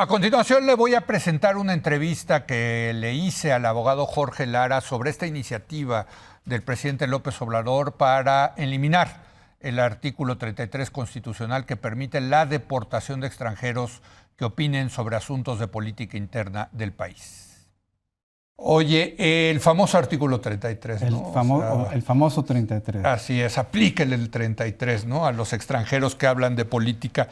A continuación le voy a presentar una entrevista que le hice al abogado Jorge Lara sobre esta iniciativa del presidente López Obrador para eliminar el artículo 33 constitucional que permite la deportación de extranjeros que opinen sobre asuntos de política interna del país. Oye, el famoso artículo 33, ¿no? El famoso 33. Así es, aplíquele el 33, ¿no? A los extranjeros que hablan de política.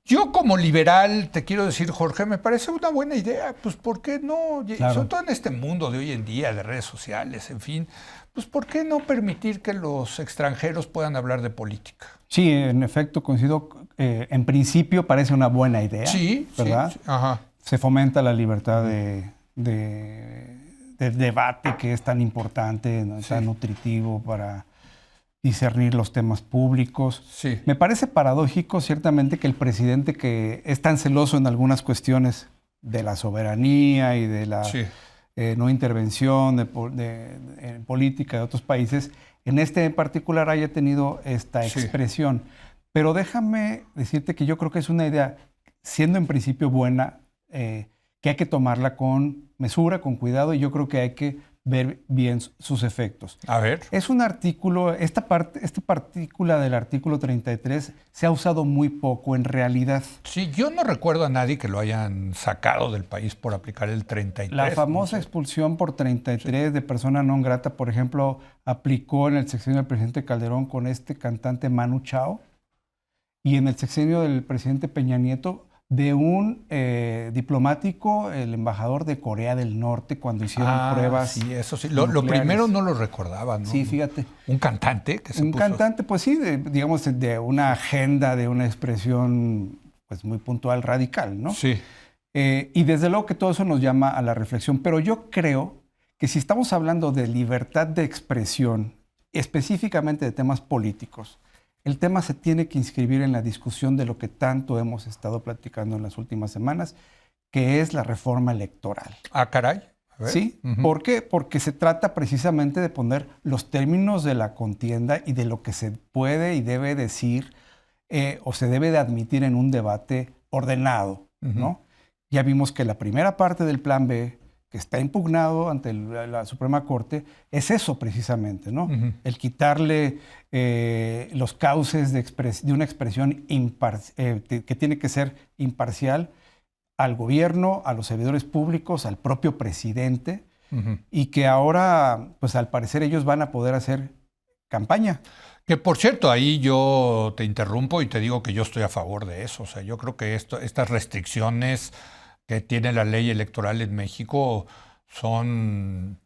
Yo como liberal, te quiero decir, Jorge, me parece una buena idea. Pues, ¿por qué no? Claro. Sobre todo en este mundo de hoy en día, de redes sociales, en fin, pues, ¿por qué no permitir que los extranjeros puedan hablar de política? Sí, en efecto, coincido. En principio parece una buena idea, Sí, ¿verdad? Sí, ajá. Se fomenta la libertad de debate, que es tan importante, ¿no? Sí. Tan nutritivo para discernir los temas públicos. Sí. Me parece paradójico, ciertamente, que el presidente, que es tan celoso en algunas cuestiones de la soberanía y de la no intervención en política de otros países, en este en particular haya tenido esta expresión. Pero déjame decirte que yo creo que es una idea, siendo en principio buena, que hay que tomarla con mesura, con cuidado, y yo creo que hay que ver bien sus efectos. A ver. Es un artículo, esta partícula del artículo 33 se ha usado muy poco en realidad. Sí, yo no recuerdo a nadie que lo hayan sacado del país por aplicar el 33. La famosa expulsión por 33 de persona non grata, por ejemplo, aplicó en el sexenio del presidente Calderón con este cantante Manu Chao, y en el sexenio del presidente Peña Nieto de un diplomático, el embajador de Corea del Norte, cuando hicieron pruebas. Sí, eso sí. Lo primero no lo recordaba, ¿no? Sí, fíjate. Un cantante que se puso. Un cantante, pues sí, digamos, de una agenda, de una expresión pues muy puntual, radical, ¿no? Sí. Y desde luego que todo eso nos llama a la reflexión, pero yo creo que si estamos hablando de libertad de expresión, específicamente de temas políticos, el tema se tiene que inscribir en la discusión de lo que tanto hemos estado platicando en las últimas semanas, que es la reforma electoral. Ah, caray. A ver. ¿Sí? ¿Por qué? Porque se trata precisamente de poner los términos de la contienda y de lo que se puede y debe decir o se debe de admitir en un debate ordenado, ¿no? Ya vimos que la primera parte del Plan B, que está impugnado ante la Suprema Corte, es eso precisamente, ¿no? El quitarle los cauces de una expresión que tiene que ser imparcial al gobierno, a los servidores públicos, al propio presidente, y que ahora, pues al parecer ellos van a poder hacer campaña. Que por cierto, ahí yo te interrumpo y te digo que yo estoy a favor de eso. O sea, yo creo que estas restricciones que tiene la ley electoral en México son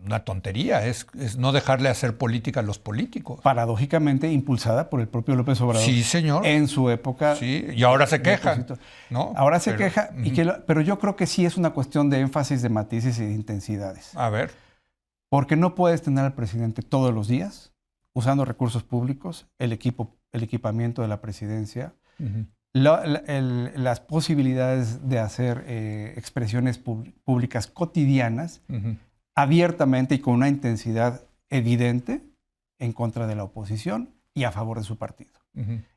una tontería, es no dejarle hacer política a los políticos. Paradójicamente impulsada por el propio López Obrador. Sí, señor. En su época. Sí, y ahora se queja, ¿no? Ahora se queja, pero yo creo que sí es una cuestión de énfasis, de matices y de intensidades. A ver. Porque no puedes tener al presidente todos los días usando recursos públicos, el equipamiento de la presidencia, las posibilidades de hacer expresiones públicas cotidianas, abiertamente y con una intensidad evidente en contra de la oposición y a favor de su partido.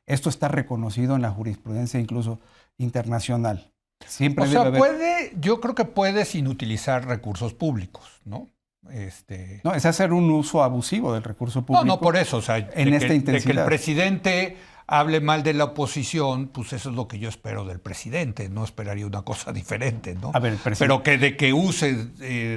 Esto está reconocido en la jurisprudencia incluso internacional. Siempre yo creo que puede sin utilizar recursos públicos, ¿no? No, es hacer un uso abusivo del recurso público. No, por eso, o sea, en esta intensidad. De que el presidente hable mal de la oposición, pues eso es lo que yo espero del presidente. No esperaría una cosa diferente, ¿no? A ver, pero que de que use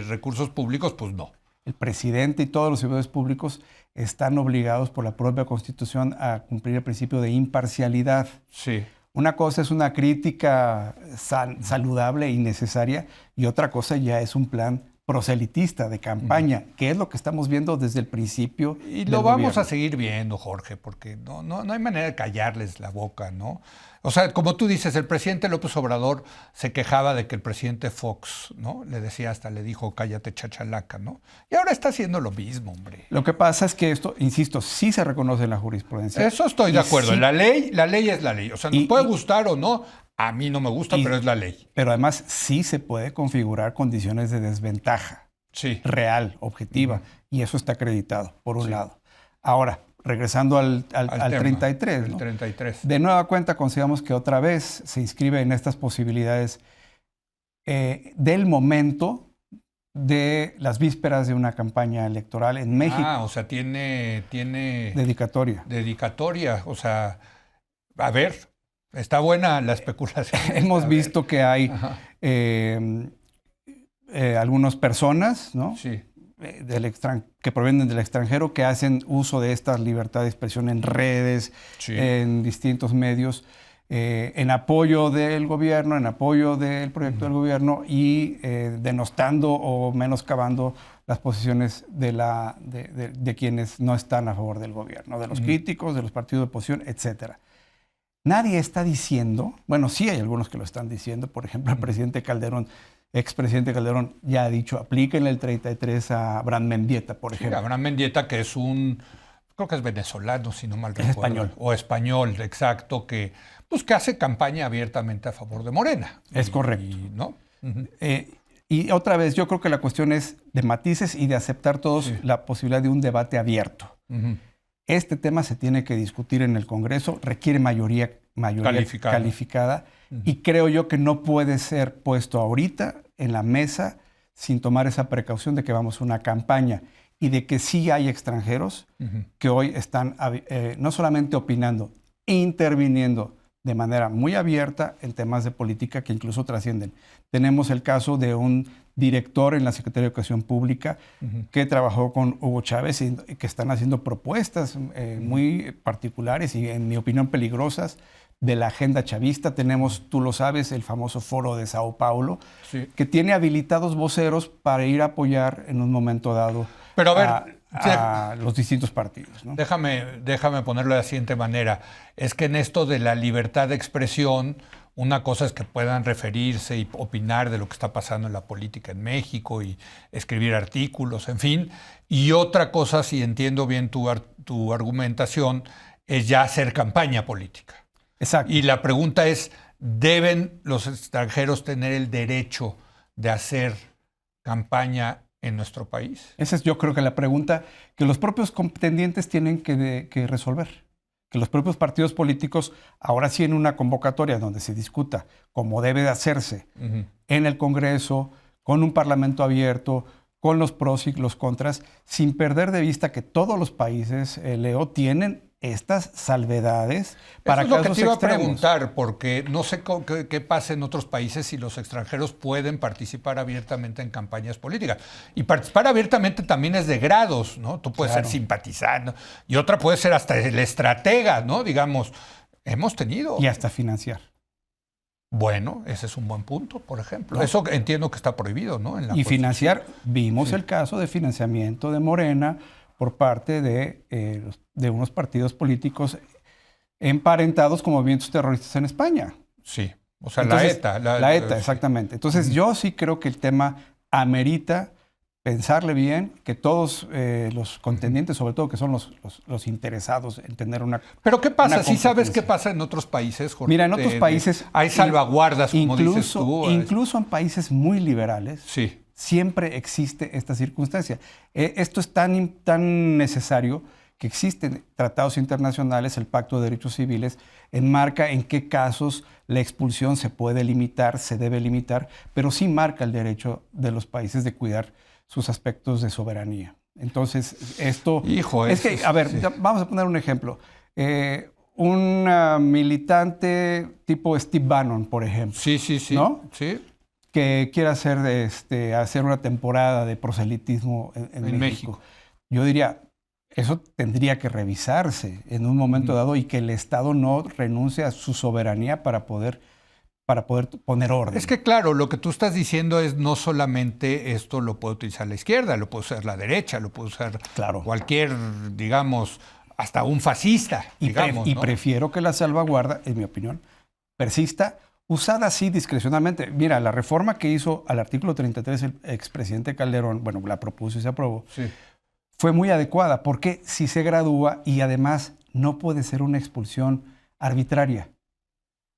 recursos públicos, pues no. El presidente y todos los servidores públicos están obligados por la propia Constitución a cumplir el principio de imparcialidad. Sí. Una cosa es una crítica saludable y necesaria, y otra cosa ya es un plan proselitista de campaña, que es lo que estamos viendo desde el principio. Y lo vamos a seguir viendo, Jorge, porque no hay manera de callarles la boca, ¿no? O sea, como tú dices, el presidente López Obrador se quejaba de que el presidente Fox, ¿no? Le decía, hasta le dijo, cállate chachalaca, ¿no? Y ahora está haciendo lo mismo, hombre. Lo que pasa es que esto, insisto, sí se reconoce en la jurisprudencia. Eso estoy de acuerdo. Sí, la ley es la ley. O sea, nos puede gustar o no. A mí no me gusta, pero es la ley. Pero además sí se puede configurar condiciones de desventaja real, objetiva, y eso está acreditado, por un lado. Ahora, regresando al tema, 33, el ¿no? 33. De nueva cuenta, consideramos que otra vez se inscribe en estas posibilidades del momento de las vísperas de una campaña electoral en México. O sea, tiene Dedicatoria. dedicatoria. O sea, a ver, está buena la especulación. Hemos A visto que hay Ajá. algunas personas, ¿no? Sí. Que provienen del extranjero que hacen uso de esta libertad de expresión en redes, Sí. en distintos medios, en apoyo del gobierno, en apoyo del proyecto del gobierno y denostando o menoscabando las posiciones de quienes no están a favor del gobierno, de los críticos, de los partidos de oposición, etcétera. Nadie está diciendo, bueno, sí hay algunos que lo están diciendo, por ejemplo, el presidente Calderón, expresidente Calderón, ya ha dicho, aplíquenle el 33 a Abraham Mendieta, por ejemplo. Abraham Mendieta, que es creo que es venezolano, si no mal recuerdo. Español. O español, exacto, que hace campaña abiertamente a favor de Morena. Es correcto. ¿No? Y otra vez, yo creo que la cuestión es de matices y de aceptar todos la posibilidad de un debate abierto. Este tema se tiene que discutir en el Congreso, requiere mayoría calificada y creo yo que no puede ser puesto ahorita en la mesa sin tomar esa precaución de que vamos a una campaña y de que sí hay extranjeros que hoy están no solamente opinando, interviniendo de manera muy abierta en temas de política que incluso trascienden. Tenemos el caso de un director en la Secretaría de Educación Pública que trabajó con Hugo Chávez y que están haciendo propuestas muy particulares y, en mi opinión, peligrosas de la agenda chavista. Tenemos, tú lo sabes, el famoso Foro de Sao Paulo, que tiene habilitados voceros para ir a apoyar en un momento dado Pero a ver, a los distintos partidos, ¿no? Déjame ponerlo de la siguiente manera. Es que en esto de la libertad de expresión, una cosa es que puedan referirse y opinar de lo que está pasando en la política en México y escribir artículos, en fin. Y otra cosa, si entiendo bien tu argumentación, es ya hacer campaña política. Exacto. Y la pregunta es, ¿deben los extranjeros tener el derecho de hacer campaña en nuestro país? Esa es, yo creo, que la pregunta que los propios contendientes tienen que resolver. Que los propios partidos políticos, ahora sí en una convocatoria donde se discuta cómo debe de hacerse en el Congreso, con un parlamento abierto, con los pros y los contras, sin perder de vista que todos los países, Leo, tienen estas salvedades para casos extremos. Eso es lo que te iba a preguntar, porque no sé qué pasa en otros países si los extranjeros pueden participar abiertamente en campañas políticas. Y participar abiertamente también es de grados, ¿no? Tú puedes ser simpatizante y otra puede ser hasta el estratega, ¿no? Digamos, hemos tenido. Y hasta financiar. Bueno, ese es un buen punto, por ejemplo. ¿No? Eso entiendo que está prohibido, ¿no? Y financiar, vimos el caso de financiamiento de Morena por parte de unos partidos políticos emparentados con movimientos terroristas en España. Sí, o sea, entonces, la ETA. La ETA, exactamente. Entonces yo sí creo que el tema amerita pensarle bien, que todos los contendientes, sobre todo que son los interesados en tener una... Pero ¿qué pasa? ¿Sí sabes qué pasa en otros países, Jorge? Mira, en otros países... Hay salvaguardas, como dices tú. Incluso en países muy liberales. Sí. Siempre existe esta circunstancia. Esto es tan necesario que existen tratados internacionales, el Pacto de Derechos Civiles, enmarca en qué casos la expulsión se puede limitar, se debe limitar, pero sí marca el derecho de los países de cuidar sus aspectos de soberanía. Entonces, esto... Vamos a poner un ejemplo. Un militante tipo Steve Bannon, por ejemplo. Sí. ¿No? Sí. Que quiera hacer una temporada de proselitismo en México. Yo diría, eso tendría que revisarse en un momento dado y que el Estado no renuncie a su soberanía para poder poner orden. Es que claro, lo que tú estás diciendo es no solamente esto lo puede utilizar la izquierda, lo puede usar la derecha, lo puede usar cualquier, digamos, hasta un fascista. Y prefiero que la salvaguarda, en mi opinión, persista, usada así discrecionalmente. Mira, la reforma que hizo al artículo 33 el expresidente Calderón, bueno, la propuso y se aprobó, fue muy adecuada, porque si se gradúa y además no puede ser una expulsión arbitraria.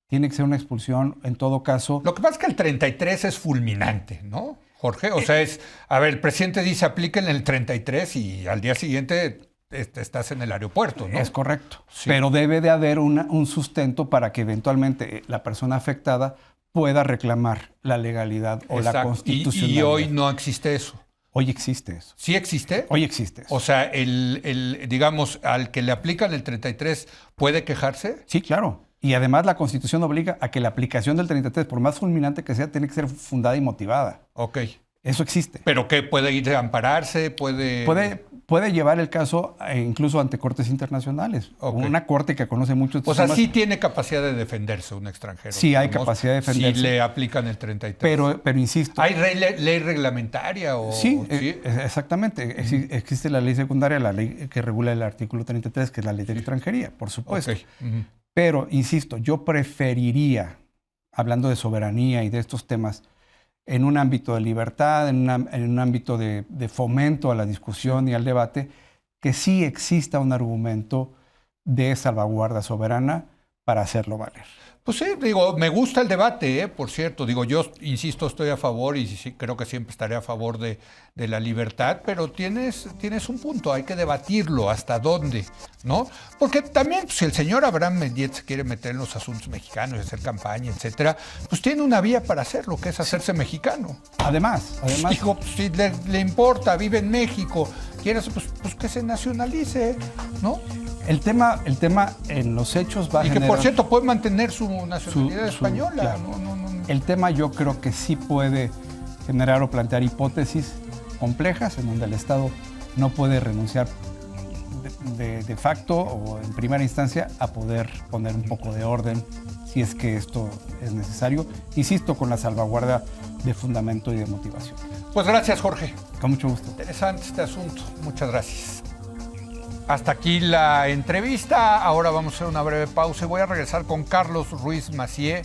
Tiene que ser una expulsión, en todo caso... Lo que pasa es que el 33 es fulminante, ¿no, Jorge? O sea, el presidente dice aplíquenle el 33 y al día siguiente estás en el aeropuerto, ¿no? Es correcto. Sí. Pero debe de haber un sustento para que eventualmente la persona afectada pueda reclamar la legalidad o la Exacto. constitucionalidad. Y hoy no existe eso. Hoy existe eso. ¿Sí existe? Hoy existe eso. O sea, digamos, al que le aplican el 33, ¿puede quejarse? Sí, claro. Y además la Constitución obliga a que la aplicación del 33, por más fulminante que sea, tiene que ser fundada y motivada. Ok. Eso existe. ¿Pero qué? ¿Puede ir a ampararse? Puede llevar el caso incluso ante cortes internacionales. Ok. Una corte que conoce mucho estos O sea, temas. sí tiene capacidad de defenderse un extranjero. Sí, hay digamos, capacidad de defenderse. Si le aplican el 33. Pero insisto. ¿Hay ley reglamentaria? Sí, exactamente. Existe la ley secundaria, la ley que regula el artículo 33, que es la ley de extranjería, por supuesto. Ok. Ujú. Pero, insisto, yo preferiría, hablando de soberanía y de estos temas, en un ámbito de libertad, en un ámbito de fomento a la discusión y al debate, que sí exista un argumento de salvaguarda soberana para hacerlo valer. Pues sí, digo, me gusta el debate, por cierto. Digo, yo, insisto, estoy a favor y sí, creo que siempre estaré a favor de la libertad, pero tienes un punto, hay que debatirlo, hasta dónde, ¿no? Porque también, si el señor Abraham Mendieta se quiere meter en los asuntos mexicanos, hacer campaña, etcétera, pues tiene una vía para hacerlo, que es hacerse mexicano. Además. Digo, pues, si le importa, vive en México, quiere, pues que se nacionalice, ¿no? El tema en los hechos va a Y que, generar... por cierto, puede mantener su nacionalidad española. Claro. No. El tema yo creo que sí puede generar o plantear hipótesis complejas en donde el Estado no puede renunciar de facto o en primera instancia a poder poner un poco de orden si es que esto es necesario. Insisto, con la salvaguarda de fundamento y de motivación. Pues gracias, Jorge. Con mucho gusto. Interesante este asunto. Muchas gracias. Hasta aquí la entrevista. Ahora vamos a hacer una breve pausa y voy a regresar con Carlos Ruiz Massieu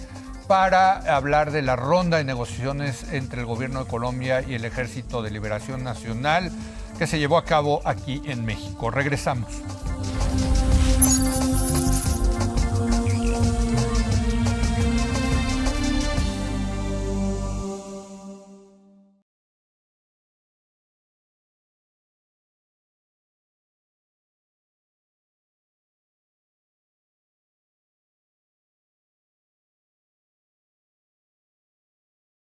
para hablar de la ronda de negociaciones entre el gobierno de Colombia y el Ejército de Liberación Nacional que se llevó a cabo aquí en México. Regresamos.